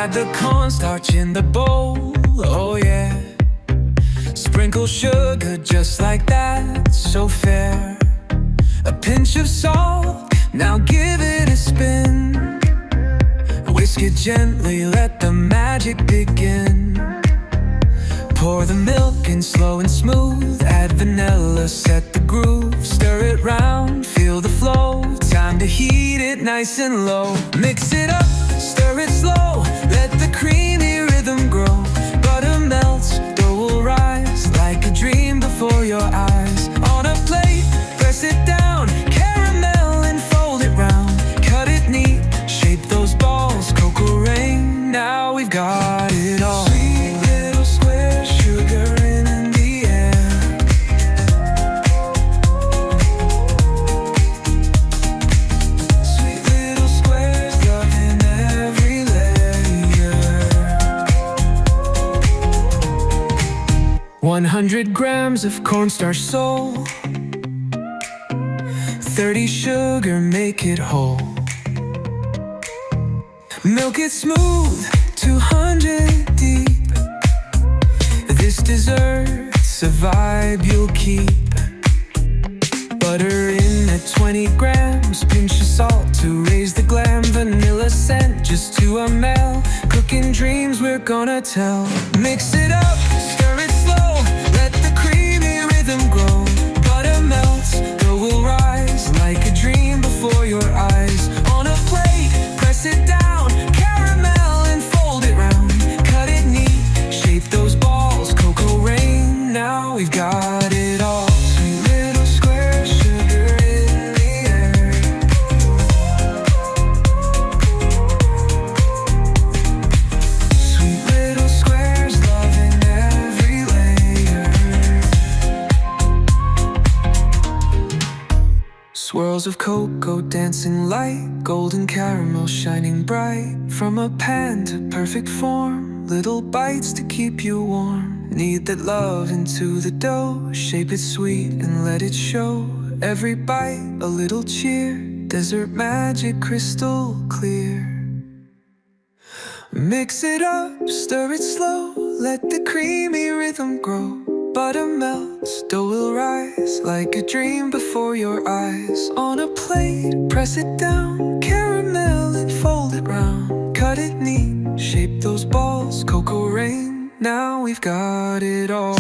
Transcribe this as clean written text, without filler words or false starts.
Add the cornstarch in the bowl, oh yeah. Sprinkle sugar just like that, so fair. A pinch of salt, now give it a spin. Whisk it gently, let the magic begin. Pour the milk in slow and smooth, add vanilla, set the groove. Stir it round, feel the flow, time to heat it nice and low. Mix it up, stir it slow, let the creamy rhythm grow. Butter melts, dough will rise, like a dream before your eyes. On a plate, press it down, caramel and fold it round. Cut it neat, shape those balls, cocoa rain. Now we've got it all. Sweet little square, sugar in the air. Sweet little squares, love in every layer. 100 grams of cornstarch soul, 30 sugar, make it whole. Milk it smooth, 200 deep. This dessert's a vibe you'll keep. Butter in at 20 grams, pinch of salt to raise the glam. Vanilla scent, just 2 ml. Cooking dreams we're gonna tell. Mix it up, stir it slow, let the creamy rhythm grow. Butter melts, dough will rise, like a dream before your eyes. On a plate, press it down, caramel and fold it round. Cut it neat, shape those balls, cocoa rain. Now we've got it all. Sweet little square, sugar in the air. Sweet little squares, love in every layer. Swirls of cocoa dancing light, golden caramel shining bright. From a pan to perfect form, little bites to keep you warm. Knead that love into the dough, shape it sweet and let it show. Every bite a little cheer, desert magic crystal clear. Mix it up, stir it slow, let the creamy rhythm grow. Butter melts, dough will rise, like a dream before your eyes. On a plate, press it down, caramel and fold it round. Cut it neat, shape those balls, cocoa rain. Now we've got it all.